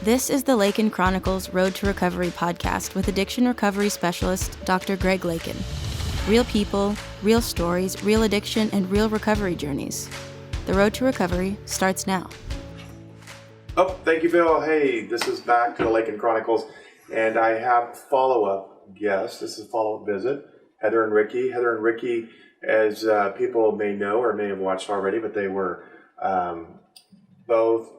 This is the Lakin Chronicles Road to Recovery podcast with addiction recovery specialist Dr. Greg Lakin. Real people, real stories, real addiction, and real recovery journeys. The road to recovery starts now. Oh, thank you, Bill. Hey, this is back to the Lakin Chronicles, and I have follow-up guests. This is a follow-up visit, Heather and Ricky. Heather and Ricky, as people may know or may have watched already, but they were both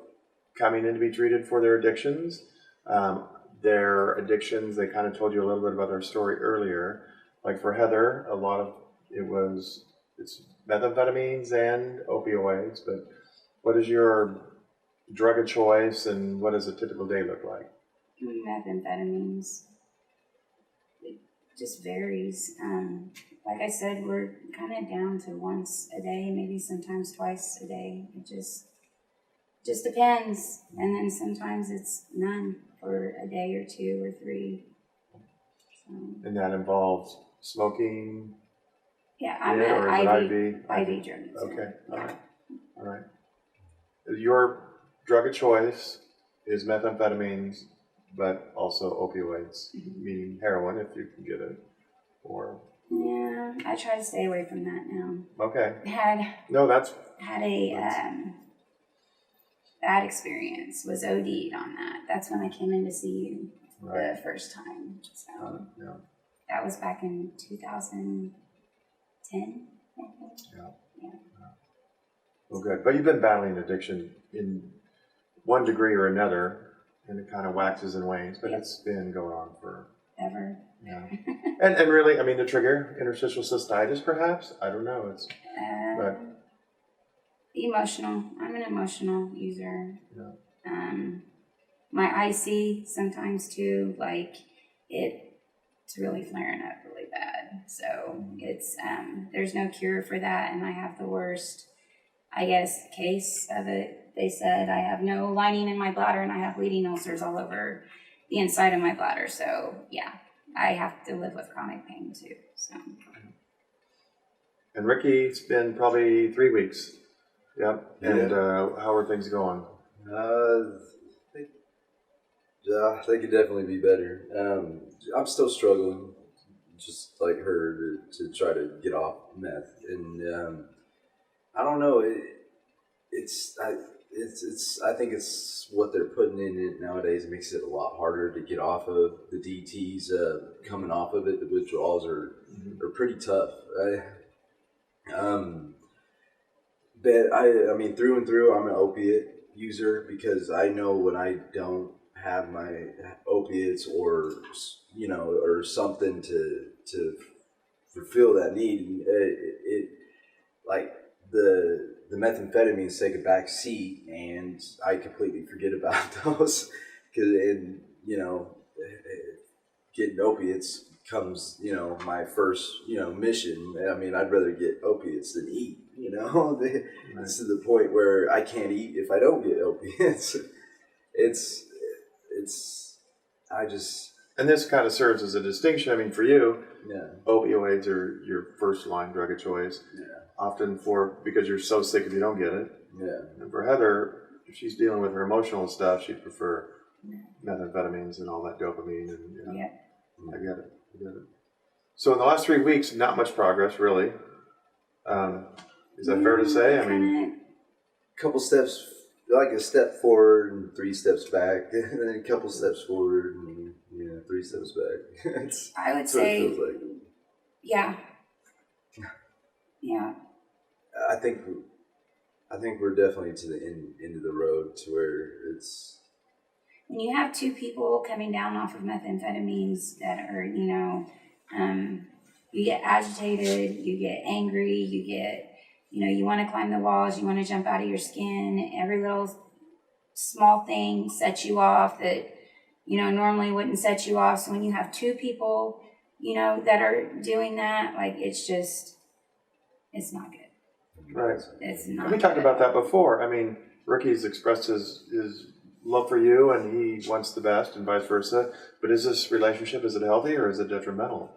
coming in to be treated for their addictions. They kind of told you a little bit about their story earlier. Like for Heather, a lot of it's methamphetamines and opioids, but what is your drug of choice and what does a typical day look like? Methamphetamines. It just varies. Like I said, we're kind of down to once a day, maybe sometimes twice a day. It just depends. And then sometimes it's none for a day or two or three. So. And that involves smoking? Yeah, I'm an IV drug. Okay, all right. Your drug of choice is methamphetamines, but also opioids, meaning heroin if you can get it, or... Yeah, I try to stay away from that now. Okay. Had a bad experience, was OD'd on that. That's when I came in to see you the first time. So that was back in 2010, I think. Yeah. Well, good. But you've been battling addiction in one degree or another, and it kind of waxes and wanes, but it's been going on for... Ever. Yeah. and really, I mean, the trigger, interstitial cystitis, perhaps? I don't know. But emotional. I'm an emotional user. Yeah. My IC sometimes too, like it's really flaring up really bad. So it's there's no cure for that, and I have the worst, I guess, case of it. They said I have no lining in my bladder and I have bleeding ulcers all over the inside of my bladder. So yeah, I have to live with chronic pain too. So. And Ricky, it's been probably 3 weeks. Yep. And how are things going? They could definitely be better. I'm still struggling, just like her, to try to get off meth. And I don't know. I think it's what they're putting in it nowadays. It makes it a lot harder to get off of the DTs. Coming off of it, the withdrawals are pretty tough. But I mean, through and through, I'm an opiate user because I know when I don't have my opiates or something to fulfill that need, it like the methamphetamines take a back seat, and I completely forget about those. Getting opiates comes, my first, mission. I mean, I'd rather get opiates than eat. It's to the point where I can't eat if I don't get opiates. And this kind of serves as a distinction. I mean, for you, yeah, opioids are your first line drug of choice. Yeah. Often because you're so sick if you don't get it. Yeah. And for Heather, if she's dealing with her emotional stuff, she'd prefer methamphetamines and all that dopamine. And Yeah. I get it. So in the last 3 weeks, not much progress, really. Is that fair to say? I mean, couple steps, like a step forward and 3 steps back, and then a couple steps forward and 3 steps back. I would say, it feels like. Yeah. I think we're definitely to the end of the road to where it's. When you have 2 people coming down off of methamphetamines that are, you get agitated, you get angry, you get, you want to climb the walls, you want to jump out of your skin. Every little small thing sets you off that, normally wouldn't set you off. So when you have 2 people, that are doing that, like, it's not good. right. It's not. We talked about that before. I mean, Ricky's expressed his love for you, and he wants the best, and vice versa. But is this relationship, is it healthy or is it detrimental?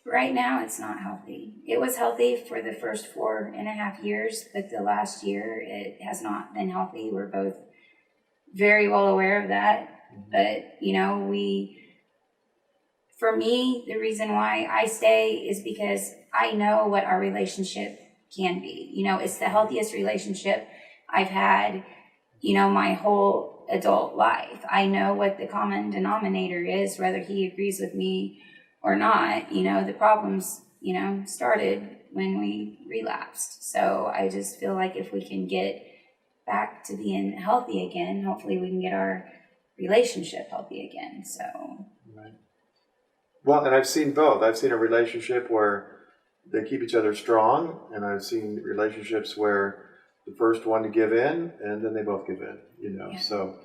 Right now, it's not healthy. It was healthy for the first 4.5 years, but the last year, it has not been healthy. We're both very well aware of that. But, for me, the reason why I stay is because I know what our relationship can be. It's the healthiest relationship I've had, my whole adult life. I know what the common denominator is, whether he agrees with me or not. The problems, started when we relapsed. So I just feel like if we can get back to being healthy again, hopefully we can get our relationship healthy again. So. Right. Well, and I've seen both. I've seen a relationship where they keep each other strong, and I've seen relationships where the first one to give in, and then they both give in, Yeah. So.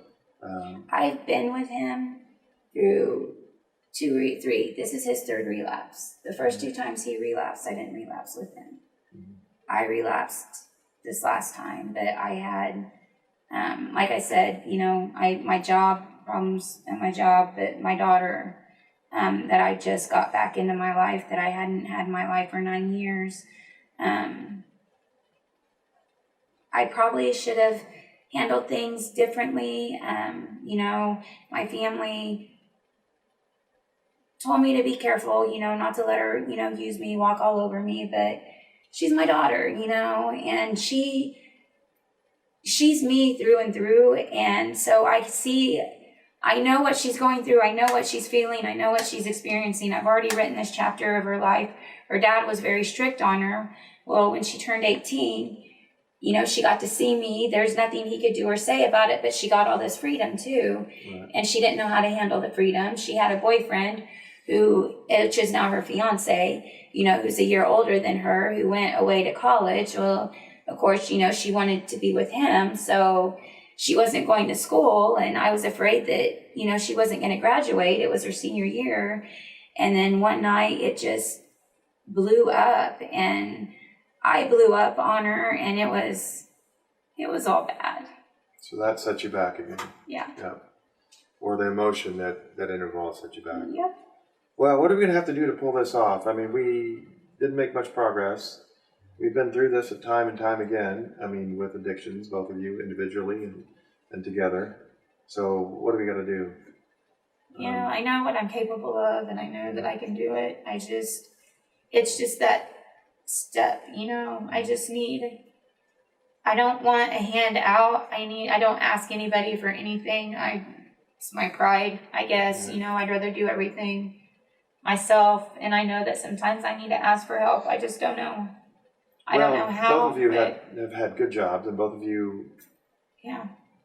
I've been with him through 3. This is his 3rd relapse. The first 2 times he relapsed, I didn't relapse with him. I relapsed this last time, but I had, like I said, my job problems at my job, but my daughter, that I just got back into my life, that I hadn't had in my life for 9 years. I probably should have handled things differently. My family told me to be careful, not to let her, use me, walk all over me, but she's my daughter, and she's me through and through. And so I know what she's going through. I know what she's feeling. I know what she's experiencing. I've already written this chapter of her life. Her dad was very strict on her. Well, when she turned 18, she got to see me. There's nothing he could do or say about it, but she got all this freedom too. Right. And she didn't know how to handle the freedom. She had a boyfriend which is now her fiance, who's a year older than her, who went away to college. Well, of course, she wanted to be with him. So she wasn't going to school. And I was afraid that, she wasn't going to graduate. It was her senior year. And then one night it just blew up, and I blew up on her, and it was all bad. So that set you back again. Yeah. Yeah. Or the emotion that interval set you back. Yep. Well, what are we going to have to do to pull this off? I mean, we didn't make much progress. We've been through this time and time again. I mean, with addictions, both of you individually and together. So what do we got to do? I know what I'm capable of, and I know that I can do it. It's just that step, I don't want a handout. I don't ask anybody for anything. It's my pride, I guess. I'd rather do everything myself, and I know that sometimes I need to ask for help. I just don't know. I don't know how. Both of you have had good jobs, and both of you,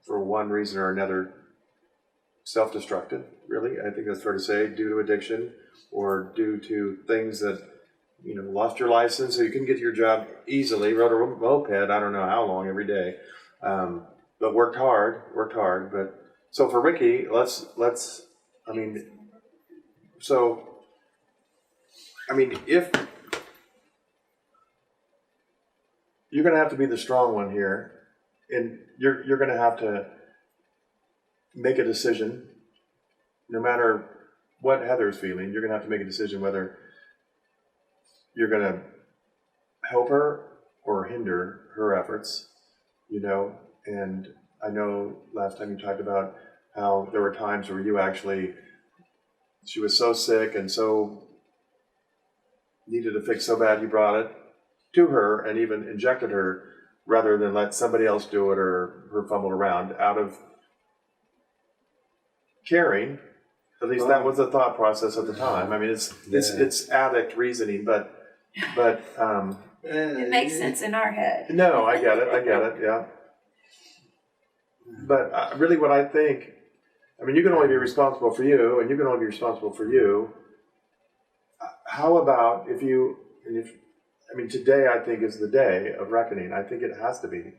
for one reason or another, self-destructive, really. I think that's fair to say, due to addiction or due to things that, lost your license so you couldn't get to your job easily, rode a moped, I don't know how long, every day, but worked hard. But so for Ricky, if you're going to have to be the strong one here, and you're going to have to make a decision, no matter what Heather's feeling, you're going to have to make a decision whether you're going to help her or hinder her efforts, and I know last time you talked about how there were times where she was so sick and so needed a fix so bad you brought it to her and even injected her rather than let somebody else do it or her fumble around out of caring. At least that was the thought process at the time. I mean, it's addict reasoning, but it makes sense in our head. No, I get it, yeah. But really what I think, you can only be responsible for you, and you can only be responsible for you. How about today I think is the day of reckoning. I think it has to be.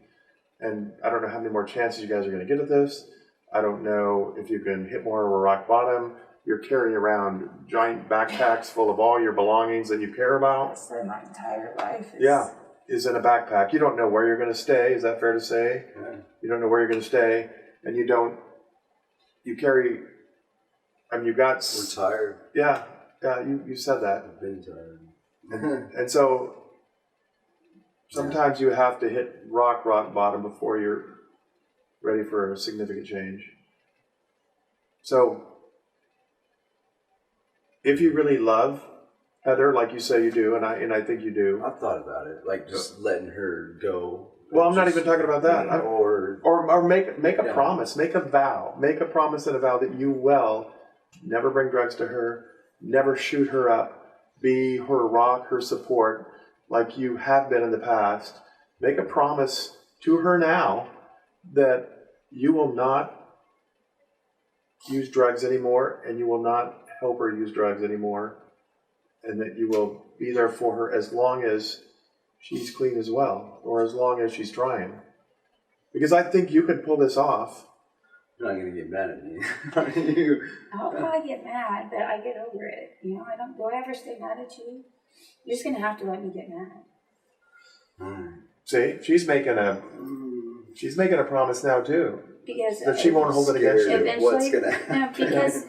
And I don't know how many more chances you guys are going to get at this. I don't know if you can hit more of a rock bottom. You're carrying around giant backpacks full of all your belongings that you care about. For my entire life. Is in a backpack. You don't know where you're going to stay. Is that fair to say? Yeah. You don't know where you're going to stay, and you carry. We're tired. Yeah. You said that. I've been tired. And so sometimes you have to hit rock bottom before you're ready for a significant change. So, if you really love Heather, like you say you do, and I think you do. I've thought about it, like just letting her go. Well, I'm not even talking about that. You know, or make a promise, make a vow, make a promise and a vow that you will never bring drugs to her, never shoot her up, be her rock, her support, like you have been in the past. Make a promise to her now that you will not use drugs anymore, and you will not help her use drugs anymore, and that you will be there for her as long as she's clean as well, or as long as she's trying. Because I think you can pull this off. You're not going to get mad at me. I'll probably get mad, but I get over it. You know, do I ever stay mad at you? You're just going to have to let me get mad. See, she's making a promise now too. Because that she won't hold it against you. Eventually, what's going to happen? No, because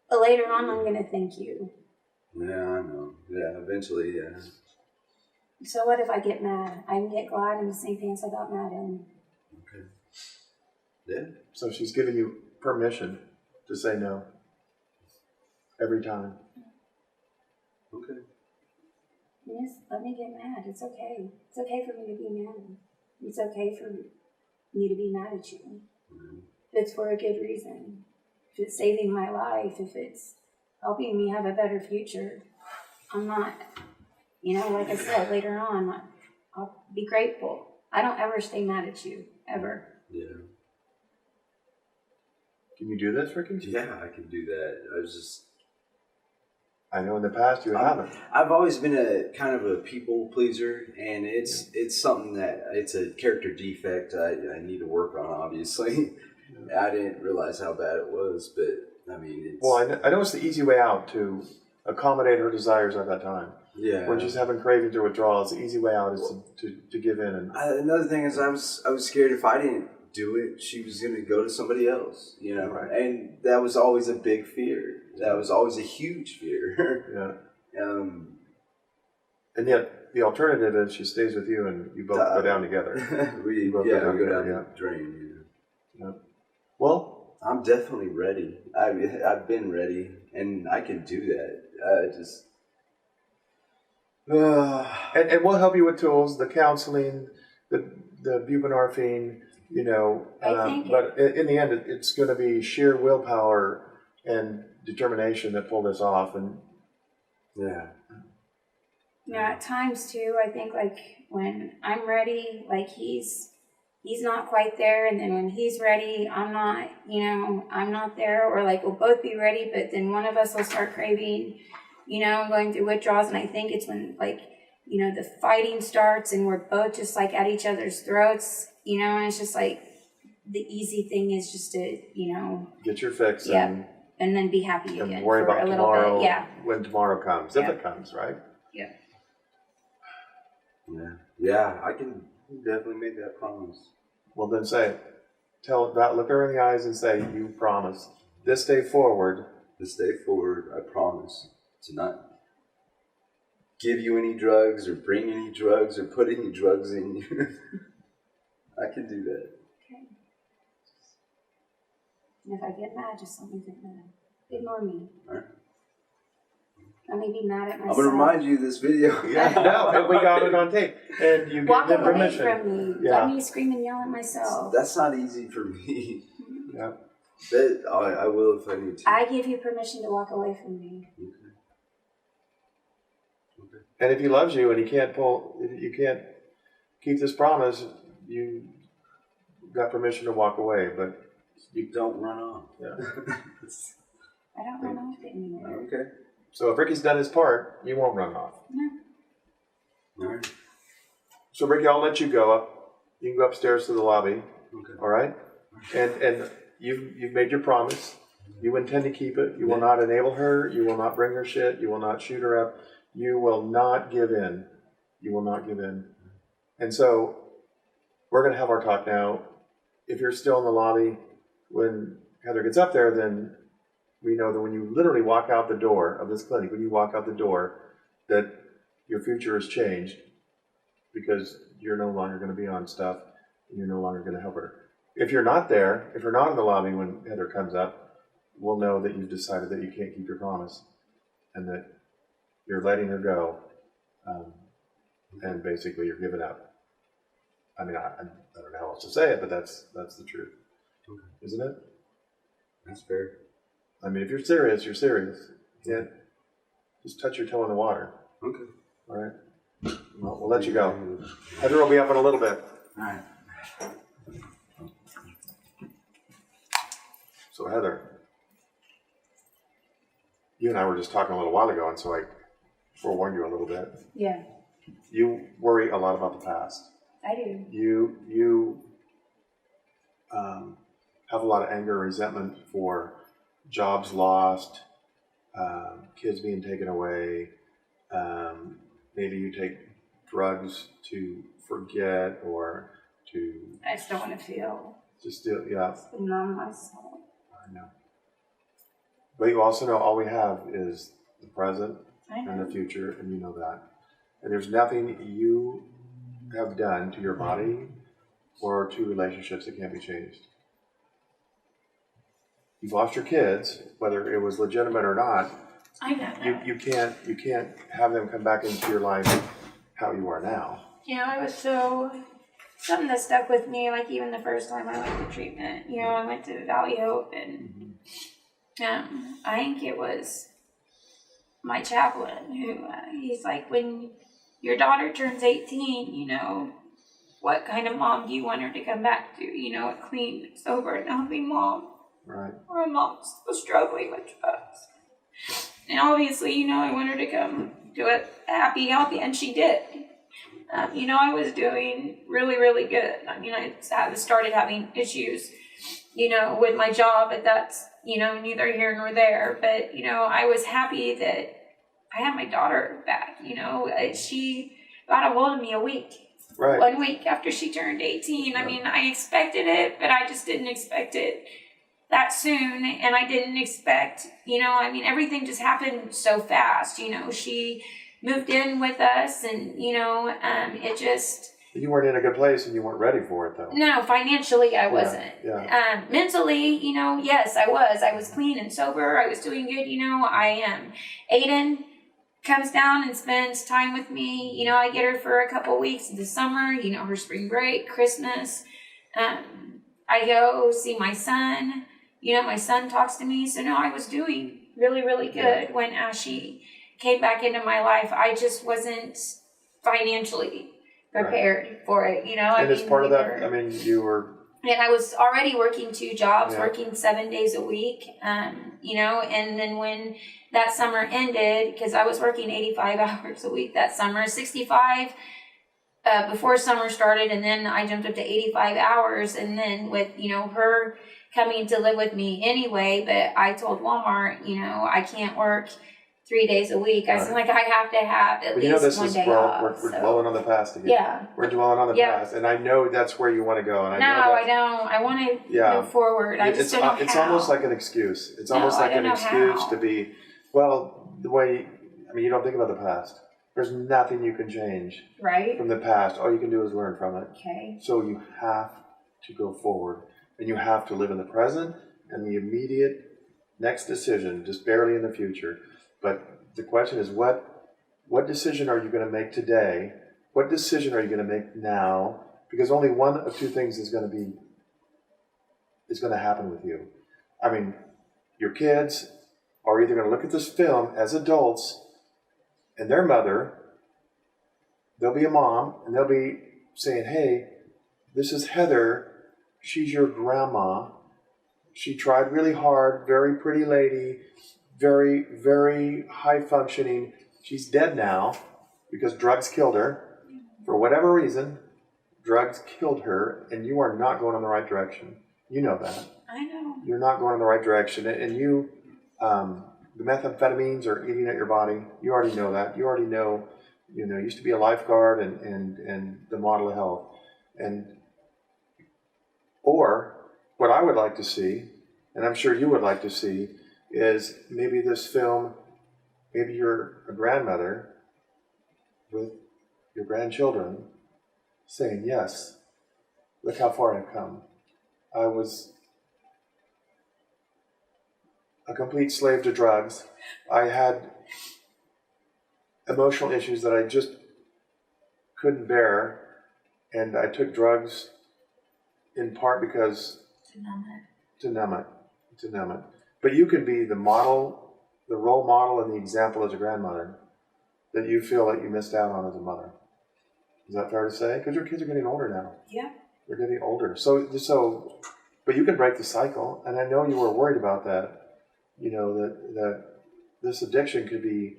later on, I'm going to thank you. Yeah, I know. Yeah, eventually, yeah. So what if I get mad? I can get glad in the same pants I got mad in. Okay. Yeah. So she's giving you permission to say no every time. Okay. Yes, let me get mad. It's okay. It's okay for me to be mad. It's okay for me to be mad at you. Mm-hmm. If it's for a good reason. If it's saving my life, if it's helping me have a better future, I'm not, you know, like I said, later on, I'll be grateful. I don't ever stay mad at you, ever. Yeah. Can you do this, Ricky? Yeah, I can do that. I know in the past you haven't. I've always been a kind of a people pleaser, and it's something that it's a character defect I need to work on. Obviously, I didn't realize how bad it was, but I mean, it's... Well, I know it's the easy way out to accommodate her desires at that time. Yeah. When she's having cravings or withdrawals, the easy way out is to give in. And another thing is, I was scared if I didn't do it, she was going to go to somebody else, you know, right. And that was always a big fear. That was always a huge fear. Yeah. And yet, the alternative is she stays with you and you both go down together. we go down the drain. Yeah. Well, I'm definitely ready. I've been ready, and I can do that. And we'll help you with tools, the counseling, the buprenorphine, you know. But in the end, it's going to be sheer willpower and determination that pull this off. And yeah. You know, at times too, I think like when I'm ready, like he's not quite there, and then when he's ready, I'm not there, or like we'll both be ready, but then one of us will start craving, you know, going through withdrawals, and I think it's when like, you know, the fighting starts and we're both just like at each other's throats, you know, and it's just like the easy thing is just to, you know, get your fix and then be happy again and worry for about a little tomorrow bit. Yeah. When tomorrow comes, if it comes, right? Yeah. Yeah, I can definitely make that promise. Well, then say it. Look her in the eyes and say, you promise. This day forward, I promise to not give you any drugs or bring any drugs or put any drugs in you. I can do that. Okay. And if I get mad, just let me get mad. Ignore me. All right. Let me be mad at myself. I'm going to remind you of this video. Yeah, no, we got it on tape. And you walk give them away permission. from me. Yeah. Let me scream and yell at myself. That's not easy for me. Yeah. But I will if I need to. I give you permission to walk away from me. Okay. And if he loves you and you can't keep this promise, you got permission to walk away, but You don't run off. Yeah. I don't run off anymore. Okay. So if Ricky's done his part, you won't run off. No. All right. So Ricky, I'll let you go up. You can go upstairs to the lobby. Okay. All right? And you've made your promise. You intend to keep it. You will not enable her. You will not bring her shit. You will not shoot her up. You will not give in. You will not give in. And so we're going to have our talk now. If you're still in the lobby when Heather gets up there, then we know that when you literally walk out the door of this clinic, when you walk out the door, that your future has changed because you're no longer going to be on stuff and you're no longer going to help her. If you're not there, if you're not in the lobby when Heather comes up, we'll know that you've decided that you can't keep your promise and that you're letting her go, and basically you're giving up. I mean, I don't know how else to say it, but that's the truth, isn't it? That's fair. I mean, if you're serious, you're serious. You can't just touch your toe in the water. Okay. All right. Well, we'll let you go. Heather will be up in a little bit. All right. So Heather, you and I were just talking a little while ago, and so I forewarned you a little bit. Yeah, You worry a lot about the past. I do. You have a lot of anger and resentment for jobs lost, kids being taken away. Maybe you take drugs to forget or to I just don't want to feel just do, yeah. numb myself. I know. But you also know all we have is the present I and the know. future, and you know that. And there's nothing you have done to your body or to relationships that can't be changed. You've lost your kids, whether it was legitimate or not. I know that. You can't have them come back into your life how you are now. I was something that stuck with me, like even the first time I went to treatment, I went to Valley Hope, and I think it was my chaplain who, he's like, when your daughter turns 18, what kind of mom do you want her to come back to? A clean, sober, and healthy mom. Right. Or a mom was struggling with drugs. And obviously, I want her to come to it happy, healthy, and she did. I was doing really, really good. I mean, I started having issues, with my job, but that's, neither here nor there. But, I was happy that I had my daughter back, she got a hold of me Right. 1 week after she turned 18. I mean, I expected it, but I just didn't expect it that soon. And I didn't expect, everything just happened so fast. She moved in with us, and, it just... You weren't in a good place and you weren't ready for it, though. No, financially I wasn't. Yeah. Mentally, yes, I was. I was clean and sober. I was doing good, I am. Aiden comes down and spends time with me. I get her for a couple weeks in the summer, her spring break, Christmas. I go see my son. My son talks to me. So, no, I was doing really, really good when Ashley came back into my life. I just wasn't financially prepared for it, And as part of that, you were... And I was already working 2 jobs, working 7 days a week, and then when that summer ended, because I was working 85 hours a week that summer, 65 before summer started, and then I jumped up to 85 hours, and then with, her coming to live with me anyway, but I told Walmart, I can't work 3 days a week. I said, I have to have at least 1 day off. We're dwelling on the past again. Yeah. We're dwelling on the past, and I know that's where you want to go. And I don't. I want to move forward. I just don't know It's how. almost like an excuse. It's almost like an excuse to be, the way, you don't think about the past. There's nothing you can change from the past. All you can do is learn from it. Okay. So you have to go forward, and you have to live in the present and the immediate next decision, just barely in the future. But the question is, what decision are you going to make today? What decision are you going to make now? Because only one of 2 things is going to happen with you. Your kids are either going to look at this film as adults, and their mother, they'll be a mom, and they'll be saying, hey, this is Heather. She's your grandma. She tried really hard, very pretty lady, very, very high functioning. She's dead now because drugs killed her. For whatever reason, drugs killed her, and you are not going in the right direction. You know that. I know. You're not going in the right direction. And you, the methamphetamines are eating at your body. You already know that. You already know, used to be a lifeguard and the model of health. Or what I would like to see, and I'm sure you would like to see, is maybe this film, maybe you're a grandmother with your grandchildren saying, yes, look how far I've come. I was a complete slave to drugs. I had emotional issues that I just couldn't bear, and I took drugs in part because to numb it. But you can be the model, the role model, and the example as a grandmother that you feel like you missed out on as a mother. Is that fair to say? Because your kids are getting older now. Yeah. They're getting older. So, but you can break the cycle, and I know you were worried about that. You know, that this addiction could be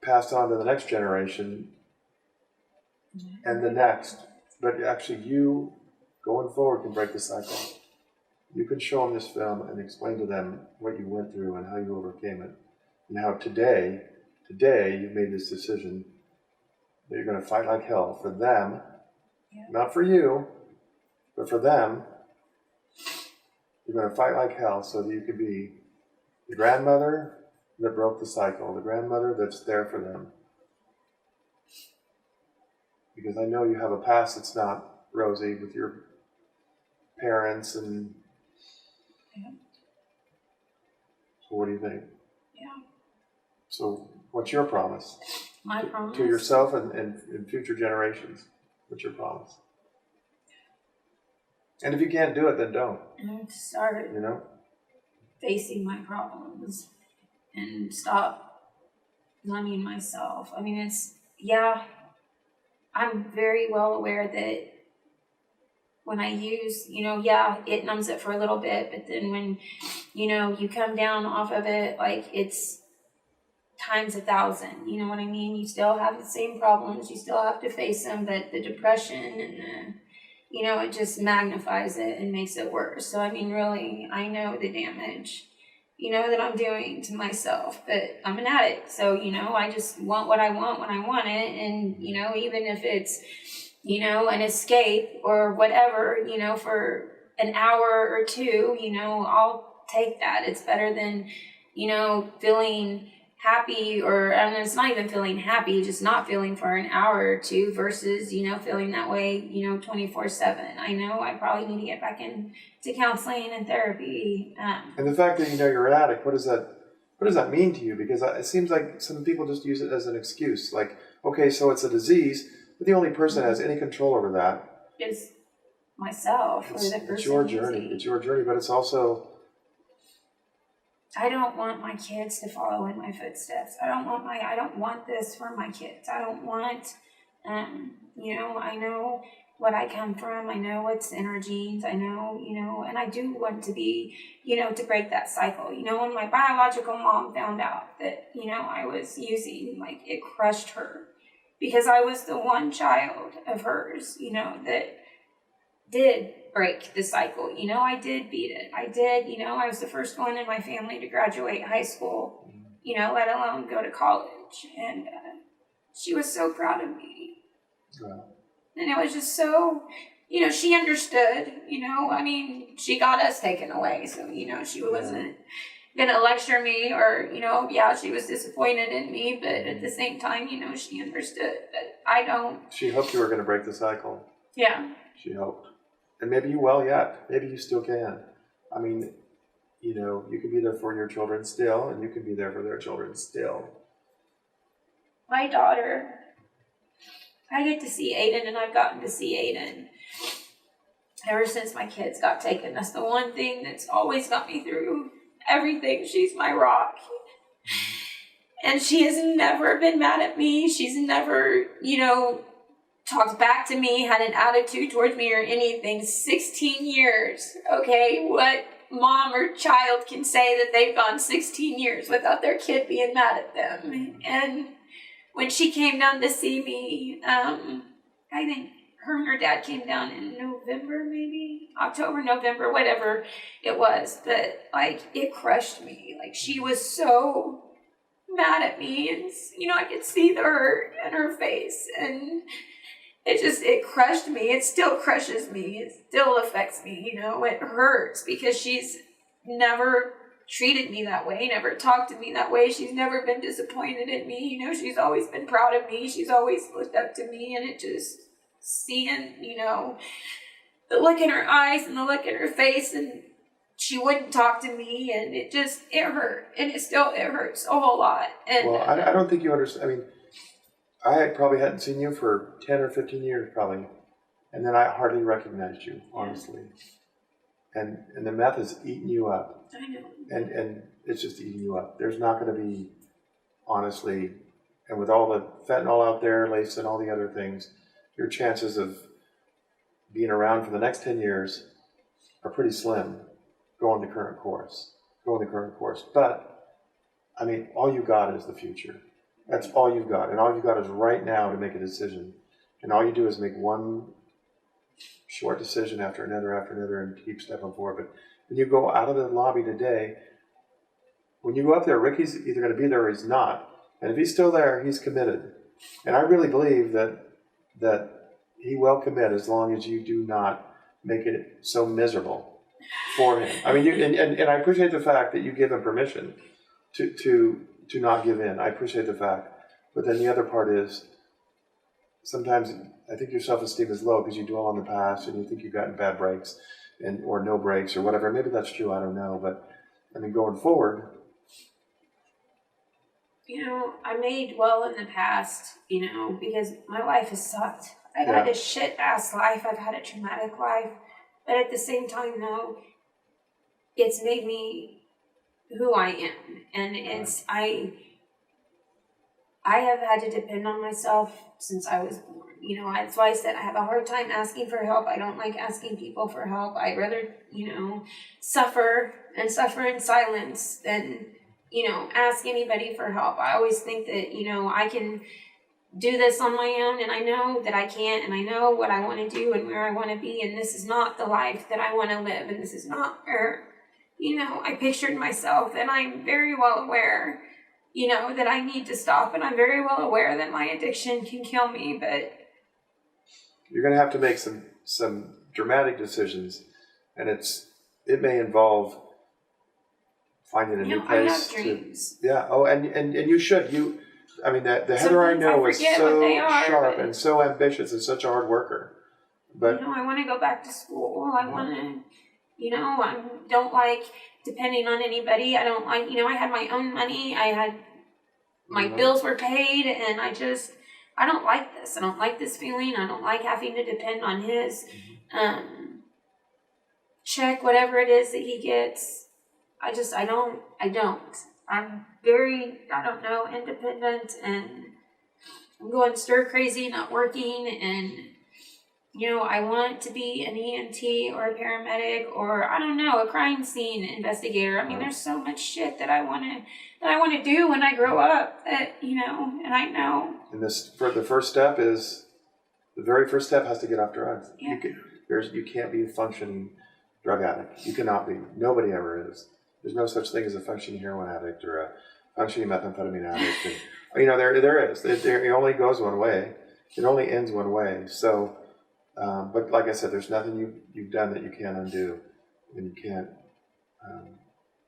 passed on to the next generation and the next. But actually, you, going forward, can break the cycle. You can show them this film and explain to them what you went through and how you overcame it. And how today you've made this decision that you're going to fight like hell for them, not for you, but for them. You're going to fight like hell so that you can be the grandmother that broke the cycle, the grandmother that's there for them. Because I know you have a past that's not rosy with your parents and... So what do you think? Yeah. So what's your promise? My promise? To yourself and future generations. What's your promise? And if you can't do it, then don't. And start facing my problems and stop numbing myself. I mean, I'm very well aware that when I use, it numbs it for a little bit, but then when, you come down off of it, like it's times 1,000, you know what I mean? You still have the same problems, you still have to face them, but the depression and the, it just magnifies it and makes it worse. So, I mean, really, I know the damage, that I'm doing to myself, but I'm an addict. So, I just want what I want when I want it. And, even if it's, an escape or whatever, for an hour or two, I'll take that. It's better than, feeling happy, and it's not even feeling happy, just not feeling for an hour or two versus, feeling that way, 24/7. I know I probably need to get back into counseling and therapy. And the fact that you're an addict, what does that mean to you? Because it seems like some people just use it as an excuse. Like, okay, so it's a disease, but the only person that has any control over that is myself. It's your journey. It's your journey, but it's also... I don't want my kids to follow in my footsteps. I don't want this for my kids. I don't want, I know what I come from. I know what's in our genes. I know, and I do want to be, to break that cycle. When my biological mom found out that, I was using, like, it crushed her because I was the one child of hers, that did break the cycle. I did beat it. I did, I was the first one in my family to graduate high school, let alone go to college. And she was so proud of me. Wow. And it was just so, she understood, she got us taken away. So, she wasn't going to lecture me or, she was disappointed in me. But at the same time, she understood. But I don't. She hoped you were going to break the cycle. Yeah. She hoped. And maybe you will yet. Maybe you still can. I mean, you can be there for your children still, and you can be there for their children still. My daughter, I get to see Aiden, and I've gotten to see Aiden ever since my kids got taken. That's the one thing that's always got me through everything. She's my rock. And she has never been mad at me. She's never, talked back to me, had an attitude towards me or anything. 16 years, okay? What mom or child can say that they've gone 16 years without their kid being mad at them? And when she came down to see me, I think her and her dad came down in November, maybe? October, November, whatever it was. But, like, it crushed me. Like, she was so mad at me. And, I could see the hurt in her face. And it crushed me. It still crushes me. It still affects me, it hurts because she's never treated me that way, never talked to me that way. She's never been disappointed in me. She's always been proud of me. She's always looked up to me, and it just seeing, the look in her eyes and the look in her face, and she wouldn't talk to me, and it hurt, and it hurts a whole lot. And well, I don't think you understand. I mean, I probably hadn't seen you for 10 or 15 years, probably, and then I hardly recognized you, honestly. And the meth has eaten you up. I know. And it's just eating you up. There's not going to be, honestly, and with all the fentanyl out there, laced and all the other things, your chances of being around for the next 10 years are pretty slim. Go on the current course. But, I mean, all you got is the future. That's all you've got. And all you've got is right now to make a decision. And all you do is make one short decision after another, and keep stepping forward. But when you go out of the lobby today, when you go up there, Ricky's either going to be there or he's not. And if he's still there, he's committed. And I really believe that he will commit as long as you do not make it so miserable for him. I mean, and I appreciate the fact that you give him permission to not give in. I appreciate the fact. But then the other part is, sometimes I think your self-esteem is low because you dwell on the past and you think you've gotten bad breaks or no breaks or whatever. Maybe that's true, I don't know. But I mean, going forward, I made well in the past, because my life has sucked. I've had a shit-ass life. I've had a traumatic life. But at the same time, though, it's made me who I am. And I have had to depend on myself since I was born. That's why I said I have a hard time asking for help. I don't like asking people for help. I'd rather, suffer in silence than ask anybody for help. I always think that, I can do this on my own, and I know that I can't, and I know what I want to do and where I want to be, and this is not the life that I want to live, and this is not where, I pictured myself, and I'm very well aware, that I need to stop, and I'm very well aware that my addiction can kill me, but you're going to have to make some dramatic decisions, and it may involve finding a new place. I have dreams. And you should. I mean, the Heather I know is so sharp and so ambitious and such a hard worker. But I want to go back to school. I want to, I don't like depending on anybody. I don't like, I had my own money. My bills were paid, and I don't like this. I don't like this feeling. I don't like having to depend on his check, whatever it is that he gets. I don't. I'm very, independent, and I'm going stir crazy, not working, and, I want to be an EMT or a paramedic or, a crime scene investigator. I mean, there's so much shit that I want to do when I grow up that, and I know. And the very first step has to get off drugs. Yeah. You can't be a functioning drug addict. You cannot be. Nobody ever is. There's no such thing as a functioning heroin addict or a functioning methamphetamine addict. And, there is. It only goes one way. It only ends one way. So, but like I said, there's nothing you've done that you can't undo and you can't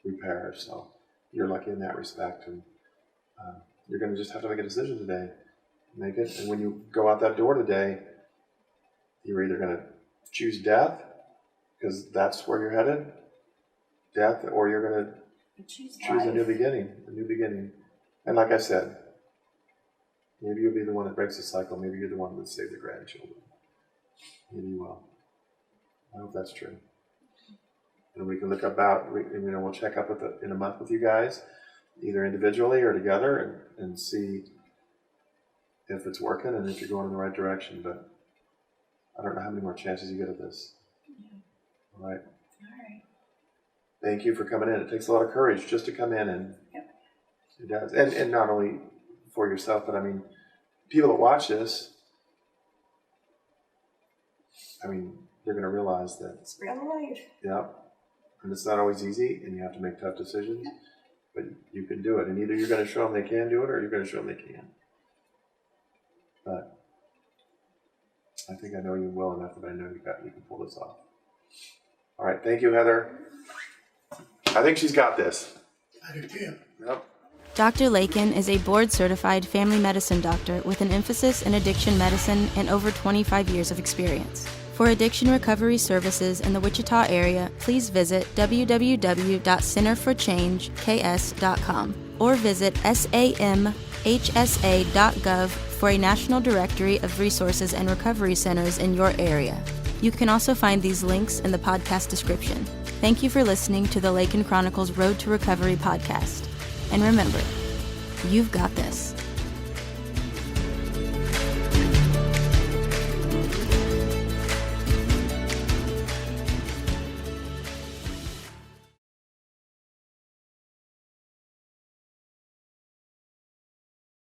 repair. So you're lucky in that respect. And you're going to just have to make a decision today. Make it. And when you go out that door today, you're either going to choose death because that's where you're headed. Death, or you're going to choose a new beginning. And like I said, maybe you'll be the one that breaks the cycle. Maybe you're the one that saves the grandchildren. Maybe you will. I hope that's true. And we can look we'll check up in a month with you guys, either individually or together, and see if it's working and if you're going in the right direction. But I don't know how many more chances you get at this. Yeah. All right. Thank you for coming in. It takes a lot of courage just to come in, and it does. And not only for yourself, but I mean, people that watch this, I mean, they're going to realize that it's real life. Yeah. And it's not always easy, and you have to make tough decisions, but you can do it. And either you're going to show them they can do it, or you're going to show them they can't. But I think I know you well enough that I know you can pull this off. All right. Thank you, Heather. I think she's got this. I do too. Yep. Dr. Lakin is a board-certified family medicine doctor with an emphasis in addiction medicine and over 25 years of experience. For addiction recovery services in the Wichita area, please visit www.centerforchangeks.com or visit samhsa.gov for a national directory of resources and recovery centers in your area. You can also find these links in the podcast description. Thank you for listening to the Lakin Chronicles Road to Recovery podcast. And remember, you've got this.